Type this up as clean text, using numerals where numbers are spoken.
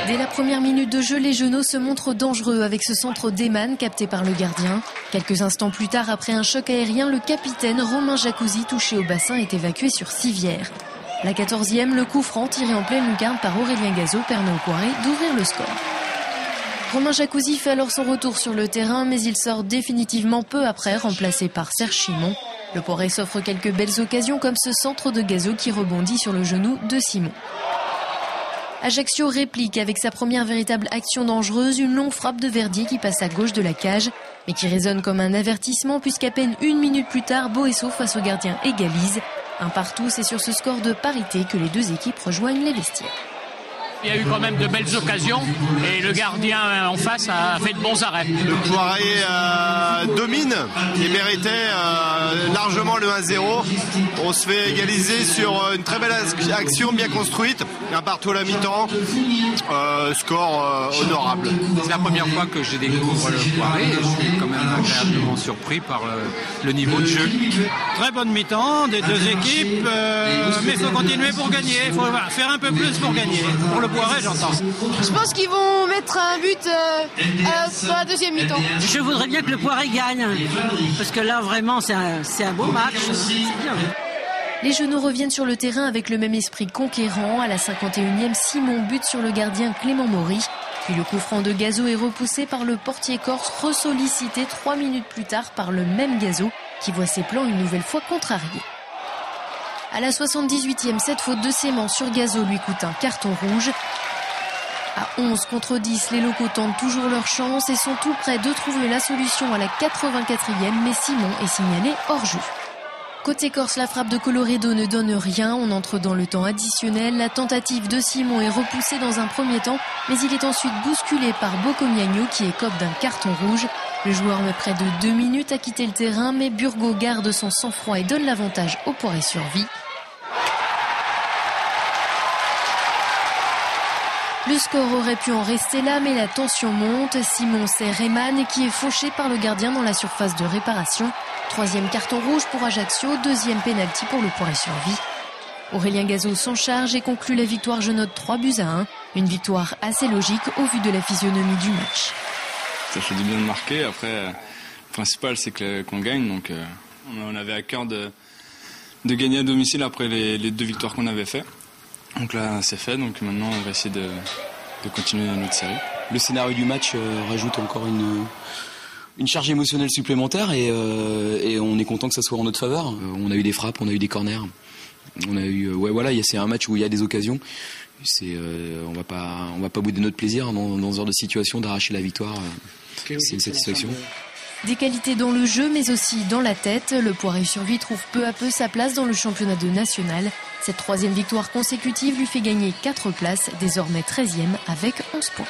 Dès la première minute de jeu, les Genoux se montrent dangereux avec ce centre d'Eman capté par le gardien. Quelques instants plus tard, après un choc aérien, le capitaine Romain Jacuzzi, touché au bassin, est évacué sur civière. La 14e, le coup franc tiré en pleine lucarne par Aurélien Gazeau permet au Poiré d'ouvrir le score. Romain Jacuzzi fait alors son retour sur le terrain, mais il sort définitivement peu après, remplacé par Serge Chimon. Le Poiré s'offre quelques belles occasions comme ce centre de Gazeau qui rebondit sur le genou de Simon. Ajaccio réplique avec sa première véritable action dangereuse, une longue frappe de Verdier qui passe à gauche de la cage, mais qui résonne comme un avertissement puisqu'à peine une minute plus tard, Boesso face au gardien égalise. Un partout, c'est sur ce score de parité que les deux équipes rejoignent les vestiaires. Il y a eu quand même de belles occasions et le gardien en face a fait de bons arrêts. Le Poiré domine et méritait largement le 1-0. On se fait égaliser sur une très belle action bien construite. Un partout à la mi-temps. Score honorable. C'est la première fois que je découvre le Poiré et je suis quand même agréablement surpris par le niveau de jeu. Très bonne mi-temps des deux équipes, mais il faut continuer pour gagner. Il faut faire un peu plus pour gagner. Pour le Poiré, j'entends. Je pense qu'ils vont mettre un but sur la deuxième mi-temps. Je voudrais bien que le Poiré gagne, parce que là, vraiment, c'est un beau match. C'est bien. Les Genoux reviennent sur le terrain avec le même esprit conquérant. À la 51e, Simon bute sur le gardien Clément Maury. Puis le coup franc de Gazeau est repoussé par le portier corse, ressollicité 3 minutes plus tard par le même Gazeau, qui voit ses plans une nouvelle fois contrariés. À la 78e, cette faute de Sément sur Gazeau lui coûte un carton rouge. À 11 contre 10, les locaux tentent toujours leur chance et sont tout près de trouver la solution à la 84e, mais Simon est signalé hors jeu. Côté corse, la frappe de Colloredo ne donne rien. On entre dans le temps additionnel. La tentative de Simon est repoussée dans un premier temps, mais il est ensuite bousculé par Bocomiagno qui écope d'un carton rouge. Le joueur met près de 2 minutes à quitter le terrain, mais Burgo garde son sang-froid et donne l'avantage au Poiré Survie. Le score aurait pu en rester là, mais la tension monte. Simon serre Eman qui est fauché par le gardien dans la surface de réparation. 3e carton rouge pour Ajaccio, 2e pénalty pour le Poiré Survie. Aurélien Gazeau s'en charge et conclut la victoire Genotte 3-1. Une victoire assez logique au vu de la physionomie du match. Ça fait du bien de marquer. Après, le principal c'est qu'on gagne. Donc on avait à cœur de gagner à domicile après les 2 victoires qu'on avait fait. Donc là c'est fait, donc maintenant on va essayer de continuer notre série. Le scénario du match rajoute encore une charge émotionnelle supplémentaire et on est content que ça soit en notre faveur. On a eu des frappes, on a eu des corners, on a eu c'est un match où il y a des occasions. On va pas bouder notre plaisir dans ce genre de situation d'arracher la victoire. C'est une satisfaction. Des qualités dans le jeu, mais aussi dans la tête. Le Poiré Survie trouve peu à peu sa place dans le championnat de national. Cette 3e victoire consécutive lui fait gagner 4 places, désormais 13e avec 11 points.